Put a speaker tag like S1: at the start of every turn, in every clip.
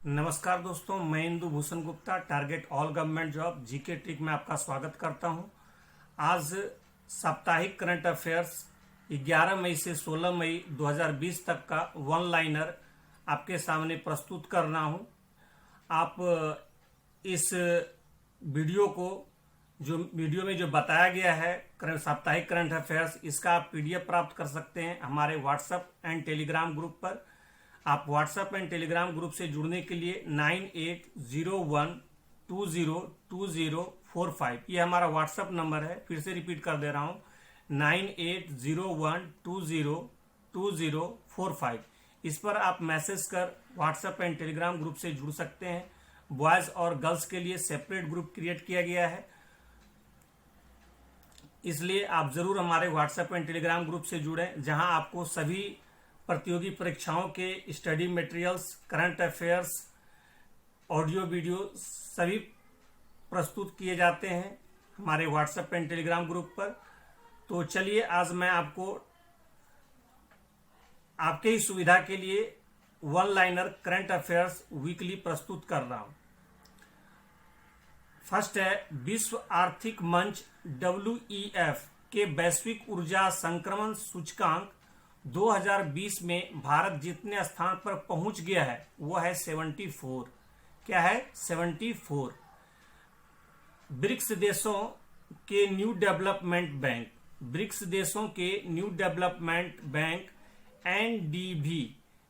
S1: नमस्कार दोस्तों, मैं Indu Bhushan Gupta target all government job GK trick में आपका स्वागत करता हूं। आज साप्ताहिक करंट अफेयर्स 11 मई से 16 मई 2020 तक का वन लाइनर आपके सामने प्रस्तुत कर रहा हूं। आप इस वीडियो को वीडियो में जो बताया गया है साप्ताहिक करंट अफेयर्स, इसका आप पीडीएफ प्राप्त कर सकते हैं हमारे व्हाट्सएप एंड टेलीग्राम ग्रुप पर। आप व्हाट्सएप एंड टेलीग्राम ग्रुप से जुड़ने के लिए 9801202045 ये हमारा व्हाट्सएप नंबर है। फिर से रिपीट कर दे रहा हूं, 9801202045। इस पर आप मैसेज कर व्हाट्सएप एंड टेलीग्राम ग्रुप से जुड़ सकते हैं। बॉयज और गर्ल्स के लिए सेपरेट ग्रुप क्रिएट किया गया है, इसलिए आप जरूर हमारे व्हाट्सएप एंड टेलीग्राम ग्रुप से जुड़ें, जहां आपको सभी प्रतियोगी परीक्षाओं के study materials, current affairs, audio video सभी प्रस्तुत किए जाते हैं हमारे व्हाट्सएप एंड टेलीग्राम ग्रुप पर। तो चलिए, आज मैं आपको आपके ही सुविधा के लिए one liner current affairs weekly प्रस्तुत कर रहा हूं। फर्स्ट है, विश्व आर्थिक मंच WEF के वैश्विक ऊर्जा संक्रमण सूचकांक 2020 में भारत जितने स्थान पर पहुंच गया है वो है 74। क्या है? 74। ब्रिक्स देशों के न्यू डेवलपमेंट बैंक NDB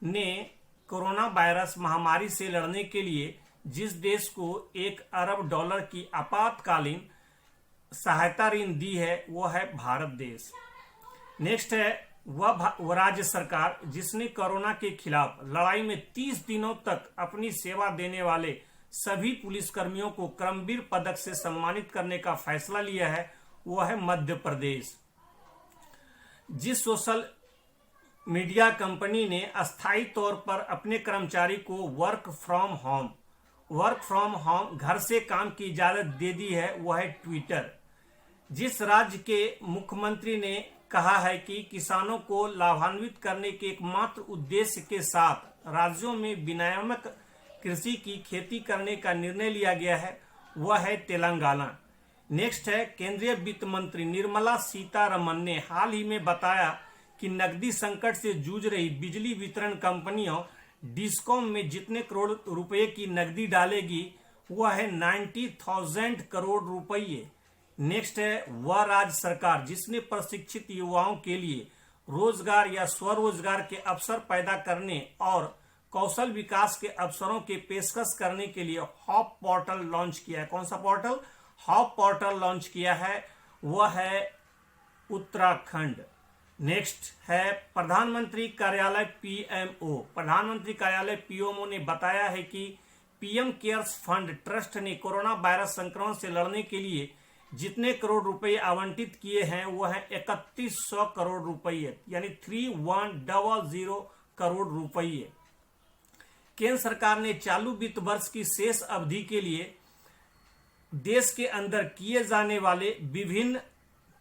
S1: ने कोरोना वायरस महामारी से लड़ने के लिए जिस देश को $1 अरब की आपातकालीन सहायता ऋण दी है वो है भारत देश। नेक्स्ट है, वह राज्य सरकार जिसने कोरोना के खिलाफ लड़ाई में 30 दिनों तक अपनी सेवा देने वाले सभी पुलिसकर्मियों को कर्मवीर पदक से सम्मानित करने का फैसला लिया है वो है मध्य प्रदेश। जिस सोशल मीडिया कंपनी ने अस्थायी तौर पर अपने कर्मचारी को वर्क फ्रॉम होम घर से काम की इजाजत दे दी है वो है ट्विटर। जिस राज्य के मुख्यमंत्री ने कहा है कि किसानों को लाभान्वित करने के एकमात्र उद्देश्य के साथ राज्यों में विनियामक कृषि की खेती करने का निर्णय लिया गया है वह है तेलंगाना। नेक्स्ट है, केंद्रीय वित्त मंत्री निर्मला सीतारमण ने हाल ही में बताया कि नकदी संकट से जूझ रही बिजली वितरण कंपनियों डिस्कॉम में जितने करोड़ रुपए की नकदी डालेगी वह है 90,000 करोड़ रुपये। नेक्स्ट है, वह राज्य सरकार जिसने प्रशिक्षित युवाओं के लिए रोजगार या स्वरोजगार के अवसर पैदा करने और कौशल विकास के अवसरों के पेशकश करने के लिए हॉप पोर्टल लॉन्च किया है। कौन सा पोर्टल? हॉप पोर्टल लॉन्च किया है वह है उत्तराखंड। नेक्स्ट है, प्रधानमंत्री कार्यालय PMO ने बताया है कि PM केयर्स फंड ट्रस्ट ने कोरोना वायरस संक्रमण से लड़ने के लिए जितने करोड़ रुपए आवंटित किए हैं वो है 3100 करोड़ रुपये, यानी 3100 करोड़ रुपये। केंद्र सरकार ने चालू वित्त वर्ष की शेष अवधि के लिए देश के अंदर किए जाने वाले विभिन्न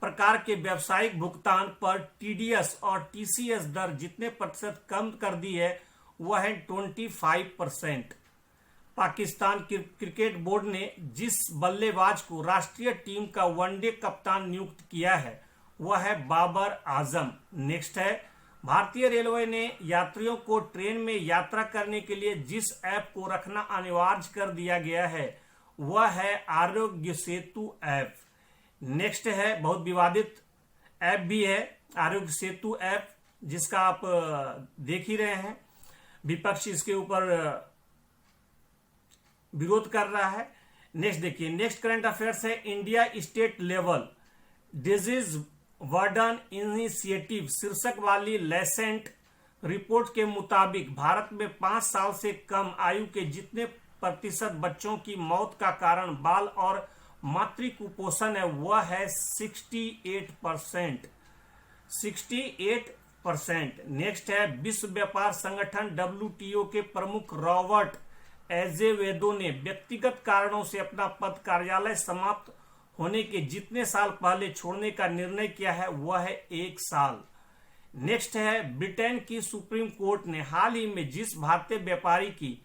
S1: प्रकार के व्यावसायिक भुगतान पर TDS और TCS दर जितने प्रतिशत कम कर दी है वह है 25%। पाकिस्तान क्रिकेट बोर्ड ने जिस बल्लेबाज को राष्ट्रीय टीम का वनडे कप्तान नियुक्त किया है वह है बाबर आजम। नेक्स्ट है, भारतीय रेलवे ने यात्रियों को ट्रेन में यात्रा करने के लिए जिस ऐप को रखना अनिवार्य कर दिया गया है वह है आरोग्य सेतु ऐप। नेक्स्ट है, बहुत विवादित ऐप भी है आरोग्य सेतु ऐप, जिसका आप देख ही रहे हैं। विपक्ष इसके ऊपर विरोध कर रहा है। नेक्स्ट देखिए, नेक्स्ट करंट अफेयर्स है, India state level disease warden initiative शीर्षक वाली लेसेंट रिपोर्ट के मुताबिक भारत में 5 साल से कम आयु के जितने प्रतिशत बच्चों की मौत का कारण बाल और मातृ कुपोषण है वह है 68%। नेक्स्ट है, विश्व व्यापार संगठन WTO के प्रमुख रॉबर्ट एजेवेदो ने व्यक्तिगत कारणों से अपना पद कार्यालय समाप्त होने के जितने साल पहले छोड़ने का निर्णय किया है वह है 1 साल। नेक्स्ट है, ब्रिटेन की सुप्रीम कोर्ट ने हाल ही में जिस भारतीय व्यापारी की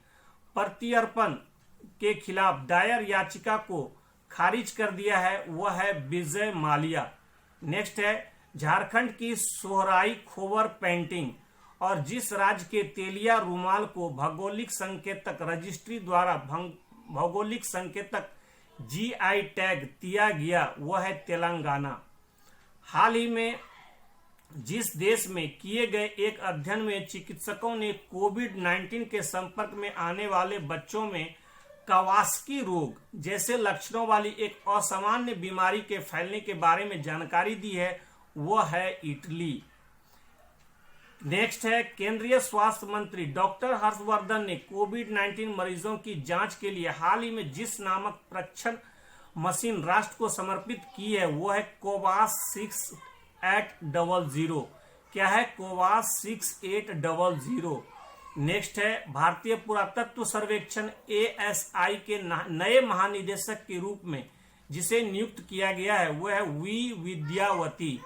S1: प्रत्यर्पण के खिलाफ दायर याचिका को खारिज कर दिया है, वह है विजय माल्या। नेक्स्ट है झारखंड की सोहराई खोबर पेंटिंग और जिस राज्य के तेलिया रूमाल को भौगोलिक संकेतक रजिस्ट्री द्वारा भौगोलिक संकेतक जीआई टैग दिया गया, वह है तेलंगाना। हाल ही में जिस देश में किए गए एक अध्ययन में चिकित्सकों ने कोविड-19 के संपर्क में आने वाले बच्चों में कवास्की रोग जैसे लक्षणों वाली एक असामान्य बीमारी के फैलने के बारे में जानकारी दी है, वह है इटली। नेक्स्ट है केंद्रीय स्वास्थ्य मंत्री डॉक्टर हर्षवर्धन ने कोविड-19 मरीजों की जांच के लिए हाल ही में जिस नामक परीक्षण मशीन राष्ट्र को समर्पित की है, वो है कोवास 6800। क्या है? कोवास 6800। नेक्स्ट है भारतीय पुरातत्व सर्वेक्षण ASI के नए महानिदेशक के रूप में जिसे नियुक्त किया गया है, वह है वी विद्यावती।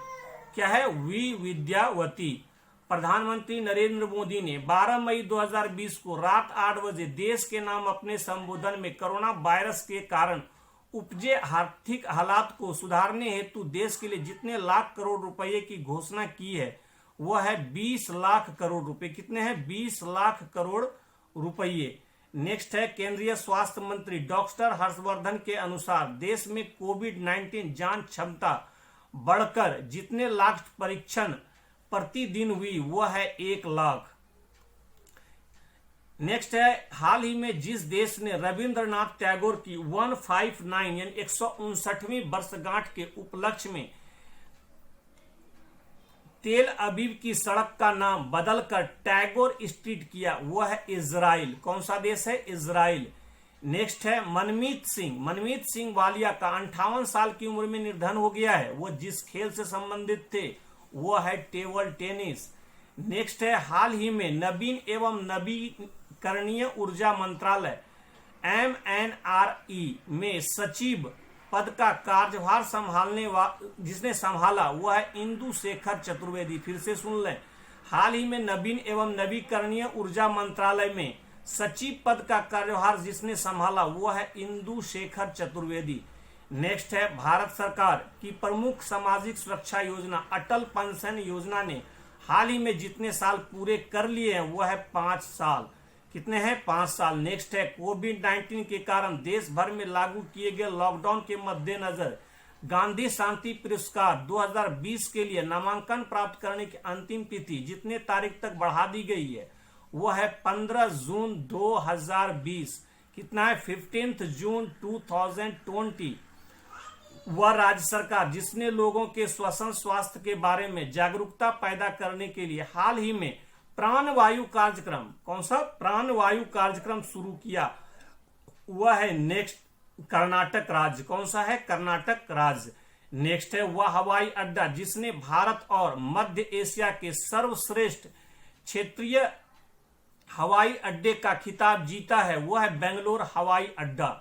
S1: क्या है? वी विद्यावती। प्रधानमंत्री नरेंद्र मोदी ने 12 मई 2020 को रात 8 बजे देश के नाम अपने संबोधन में कोरोना वायरस के कारण उपजे आर्थिक हालात को सुधारने हेतु देश के लिए जितने लाख करोड़ रुपए की घोषणा की है, वह है 20 लाख करोड़ रुपए। कितने हैं? 20 लाख करोड़ रुपये। नेक्स्ट है केंद्रीय स्वास्थ्य मंत्री डॉक्टर हर्षवर्धन के अनुसार देश में कोविड-19 जांच क्षमता बढ़कर जितने लाख परीक्षण प्रतिदिन हुई, वह है 1 लाख। नेक्स्ट है हाल ही में जिस देश ने रविंद्रनाथ टैगोर की 159 यानी 159वीं वर्षगांठ के उपलक्ष्य में तेल अवीव की सड़क का नाम बदलकर टैगोर स्ट्रीट किया, वह है इजराइल। कौन सा देश है? इजराइल। नेक्स्ट है मनमीत सिंह वालिया का 58 साल की उम्र में निधन हो गया है। वो जिस खेल से संबंधित थे, वो है टेबल टेनिस। नेक्स्ट है हाल ही में नवीन एवं नवीकरणीय ऊर्जा मंत्रालय MNRE में सचिव पद का कार्यभार जिसने संभाला, वह है इंदु शेखर चतुर्वेदी। फिर से सुन लें, हाल ही में नवीन एवं नवीकरणीय ऊर्जा मंत्रालय में सचिव पद का कार्यभार जिसने संभाला, वह है इंदु शेखर चतुर्वेदी। नेक्स्ट है भारत सरकार की प्रमुख सामाजिक सुरक्षा योजना अटल पेंशन योजना ने हाल ही में जितने साल पूरे कर लिए हैं, वह है 5 साल। कितने हैं? 5 साल। नेक्स्ट है कोविड-19 के कारण देश भर में लागू किए गए लॉकडाउन के मद्देनजर गांधी शांति पुरस्कार 2020 के लिए नामांकन प्राप्त करने की अंतिम तिथि जितने तारीख तक बढ़ा दी गई है, वह है 15 जून 2020। कितना है? 15 जून 2020। वह राज्य सरकार जिसने लोगों के श्वसन स्वास्थ्य के बारे में जागरूकता पैदा करने के लिए हाल ही में प्राणवायु कार्यक्रम, कौन सा? प्राणवायु कार्यक्रम शुरू किया, वह है नेक्स्ट कर्नाटक राज्य। कौन सा है? कर्नाटक राज्य। नेक्स्ट है वह हवाई अड्डा जिसने भारत और मध्य एशिया के सर्वश्रेष्ठ क्षेत्रीय हवाई अड्डे का खिताब जीता है, वह है बेंगलोर हवाई अड्डा।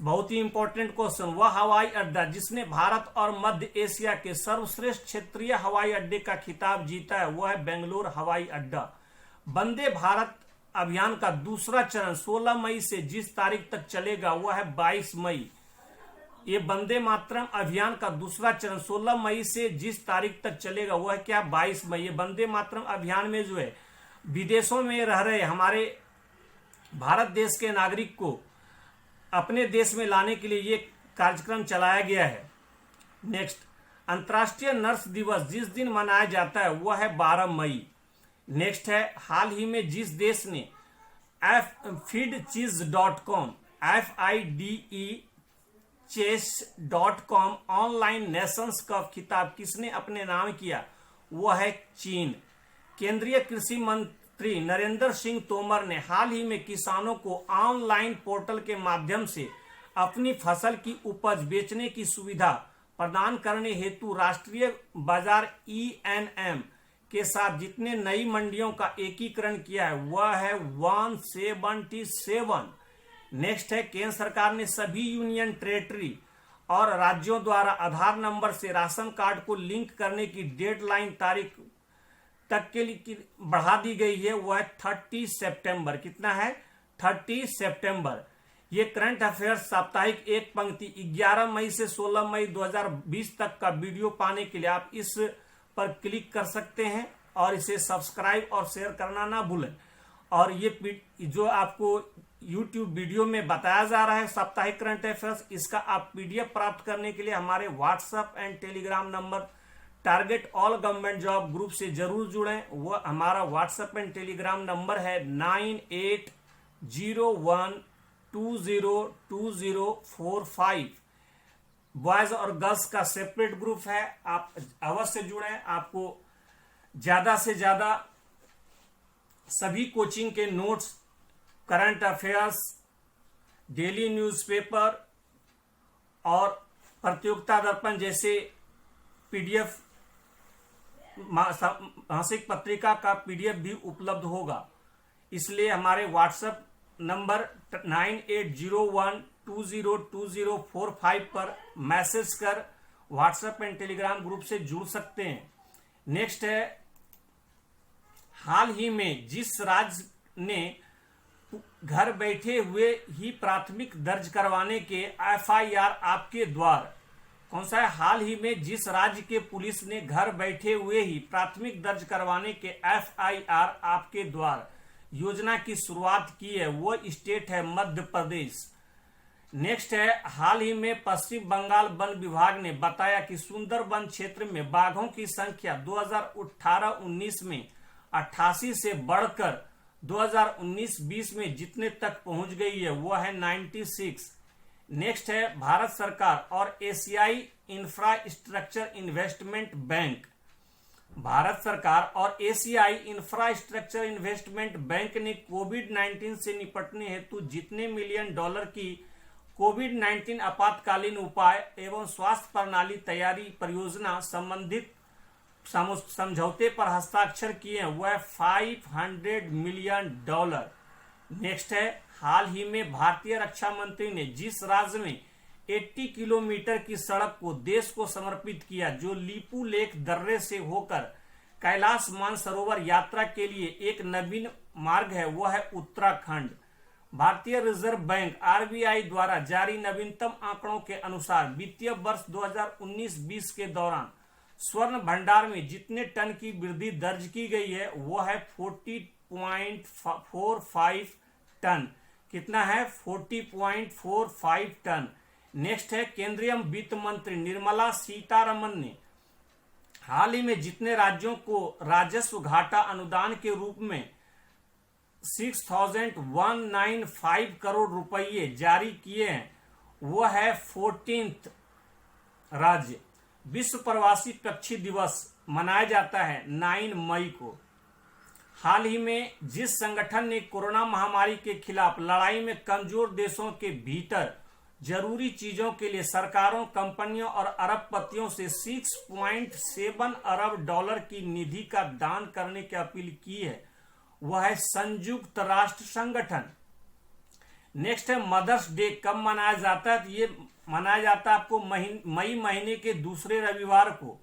S1: बहुत ही इंपॉर्टेंट क्वेश्चन। वह हवाई अड्डा जिसने भारत और मध्य एशिया के सर्वश्रेष्ठ क्षेत्रीय हवाई अड्डे का खिताब जीता है, वह है बेंगलोर हवाई अड्डा। वंदे भारत अभियान का दूसरा चरण 16 मई से जिस तारीख तक चलेगा, वह है 22 मई। ये वंदे मातरम अभियान का दूसरा चरण 16 मई से जिस तारीख तक चलेगा, वह है क्या? 22 मई। ये वंदे मातरम अभियान में जो है विदेशों में रह रहे हमारे भारत देश के नागरिक को अपने देश में लाने के लिए ये कार्यक्रम चलाया गया है। नेक्स्ट अंतर्राष्ट्रीय नर्स दिवस जिस दिन मनाया जाता है, वह है 12 मई। नेक्स्ट है हाल ही में जिस देश ने feedcheese.com chess.com online Nations cup खिताब किसने अपने नाम किया, वह है चीन। केंद्रीय कृषि मंत्री नरेंद्र सिंह तोमर ने हाल ही में किसानों को ऑनलाइन पोर्टल के माध्यम से अपनी फसल की उपज बेचने की सुविधा प्रदान करने हेतु राष्ट्रीय बाजार ENM के साथ जितने नई मंडियों का एकीकरण किया है, वह है 177। नेक्स्ट है केंद्र सरकार ने सभी यूनियन टेरिटरी और राज्यों द्वारा आधार नंबर से राशन कार्ड को लिंक करने की डेडलाइन तारीख तक के लिए बढ़ा दी गई है, वह है 30 सितंबर। कितना है? 30 सितंबर। ये करंट अफेयर्स साप्ताहिक एक पंक्ति 11 मई से 16 मई 2020 तक का वीडियो पाने के लिए आप इस पर क्लिक कर सकते हैं और इसे सब्सक्राइब और शेयर करना ना भूलें। और ये जो आपको YouTube वीडियो में बताया जा रहा है साप्ताहिक करंट अफेयर्स, इसका आप PDF प्राप्त करने के लिए हमारे WhatsApp and Telegram number target all government job group से जरूर जुड़ें। वो हमारा व्हाट्सएप एंड टेलीग्राम नंबर है 9801202045। बॉयज और गर्ल्स का सेपरेट ग्रुप है, आप अवश्य जुड़ें। आपको ज्यादा से ज्यादा सभी कोचिंग के notes, current affairs, daily newspaper और प्रतियोगिता दर्पण जैसे PDF मासिक पत्रिका का PDF भी उपलब्ध होगा। इसलिए हमारे व्हाट्सएप नंबर 9801202045 पर मैसेज कर व्हाट्सएप एंड टेलीग्राम ग्रुप से जुड़ सकते हैं। नेक्स्ट है, हाल ही में जिस राज्य ने घर बैठे हुए ही प्राथमिक दर्ज करवाने के FIR आपके द्वार, कौन सा है? हाल ही में जिस राज्य के पुलिस ने घर बैठे हुए ही प्राथमिक दर्ज करवाने के FIR आपके द्वार योजना की शुरुआत की है, वो स्टेट है मध्य प्रदेश। नेक्स्ट है, हाल ही में पश्चिम बंगाल वन विभाग ने बताया कि सुंदरबन क्षेत्र में बाघों की संख्या 2018-19 में 88 से बढ़कर 2019-20 में जितने तक पहुंच गई है वो है 96। नेक्स्ट है, भारत सरकार और एशियाई इंफ्रास्ट्रक्चर इन्वेस्टमेंट बैंक, भारत सरकार और एशियाई इंफ्रास्ट्रक्चर इन्वेस्टमेंट बैंक ने कोविड-19 से निपटने हेतु जितने मिलियन डॉलर की कोविड-19 आपातकालीन उपाय एवं स्वास्थ्य प्रणाली तैयारी परियोजना संबंधित समझौते पर हस्ताक्षर किए हैं वह $500 मिलियन। नेक्स्ट है, हाल ही में भारतीय रक्षा मंत्री ने जिस राज्य में 80 किलोमीटर की सड़क को देश को समर्पित किया, जो लीपू लेक दर्रे से होकर कैलाश मानसरोवर यात्रा के लिए एक नवीन मार्ग है, वह है उत्तराखंड। भारतीय रिजर्व बैंक RBI द्वारा जारी नवीनतम आंकड़ों के अनुसार वित्तीय वर्ष 2019-20 के दौरान स्वर्ण भंडार में जितने टन की वृद्धि दर्ज की गई है वो है 40.45 टन। कितना है? 40.45 टन। नेक्स्ट है, केंद्रीय वित्त मंत्री निर्मला सीतारमन ने हाल ही में जितने राज्यों को राजस्व घाटा अनुदान के रूप में 6,195 करोड़ रुपये जारी किए हैं वो है 14th राज्य। विश्व प्रवासी पक्षी दिवस मनाया जाता है 9 मई को। हाल ही में जिस संगठन ने कोरोना महामारी के खिलाफ लड़ाई में कमजोर देशों के भीतर जरूरी चीजों के लिए सरकारों, कंपनियों और अरबपतियों से 6.7 अरब डॉलर की निधि का दान करने की अपील की है वह है संयुक्त राष्ट्र संगठन। नेक्स्ट है, मदर्स डे कब मनाया जाता है? ये मनाया जाता है आपको मई महीने के दूसरे रविवार को।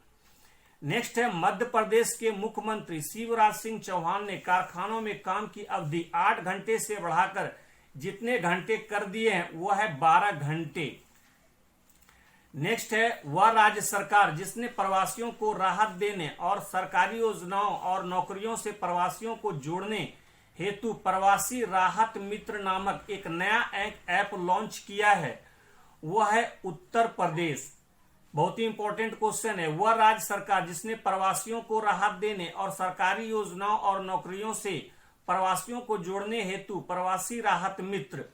S1: नेक्स्ट है, मध्य प्रदेश के मुख्यमंत्री शिवराज सिंह चौहान ने कारखानों में काम की अवधि 8 घंटे से बढ़ाकर जितने घंटे कर दिए हैं वह है 12 घंटे। नेक्स्ट है, वह राज्य सरकार जिसने प्रवासियों को राहत देने और सरकारी योजनाओं और नौकरियों से प्रवासियों को जोड़ने हेतु प्रवासी राहत मित्र नामक एक नया ऐप लॉन्च किया है वह है उत्तर प्रदेश। बहुत ही इंपॉर्टेंट क्वेश्चन है, वह राज्य सरकार जिसने प्रवासियों को राहत देने और सरकारी योजनाओं और नौकरियों से प्रवासियों को जोड़ने हेतु प्रवासी राहत मित्र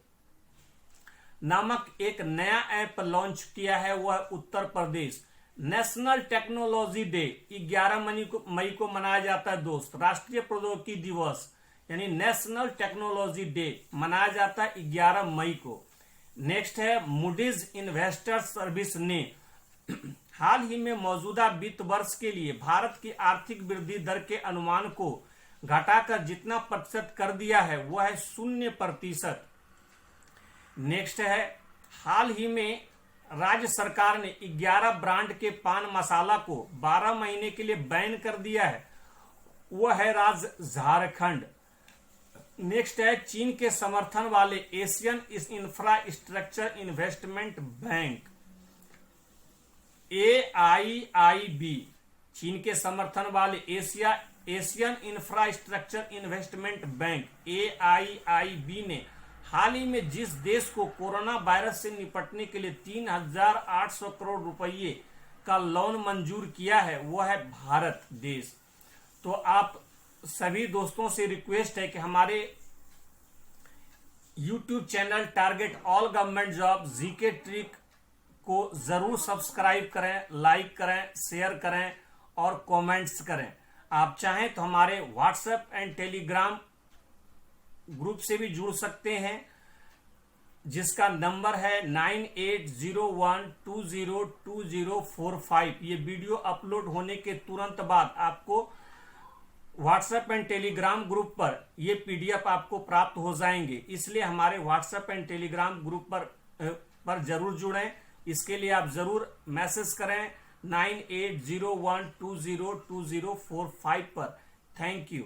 S1: नामक एक नया ऐप लॉन्च किया है वह Uttar Pradesh. National technology day 11 मई को मनाया जाता है दोस्त। राष्ट्रीय प्रौद्योगिकी दिवस यानी नेशनल टेक्नोलॉजी डे मनाया जाता है 11 मई को। नेक्स्ट है, मूडीज इन्वेस्टर्स सर्विस ने हाल ही में मौजूदा वित्त वर्ष के लिए भारत की आर्थिक वृद्धि दर के अनुमान को घटाकर जितना प्रतिशत कर दिया है वह है 0%। नेक्स्ट है, हाल ही में राज्य सरकार ने 11 ब्रांड के पान मसाला को 12 महीने के लिए बैन कर दिया है वह है राज्य झारखंड। नेक्स्ट है चीन के समर्थन वाले Asian infrastructure investment bank AIIB। चीन के समर्थन वाले Asian infrastructure investment bank AIIB ने हाल ही में जिस देश को कोरोना वायरस से निपटने के लिए 3,800 करोड़ रुपये का लोन मंजूर किया है वो है भारत देश। तो आप सभी दोस्तों से रिक्वेस्ट है कि हमारे YouTube channel target all government job GK trick को जरूर सब्सक्राइब करें, लाइक करें, शेयर करें और कमेंट्स करें। आप चाहें तो हमारे व्हाट्सएप एंड टेलीग्राम ग्रुप से भी जुड़ सकते हैं जिसका नंबर है 9801202045। ये वीडियो अपलोड होने के तुरंत बाद आपको व्हाट्सएप एंड टेलीग्राम ग्रुप पर ये PDF आपको प्राप्त हो जाएंगे, इसलिए हमारे व्हाट्सएप एंड टेलीग्राम ग्रुप पर जरूर जुड़ें। इसके लिए आप जरूर मैसेज करें 9801202045 पर। Thank you.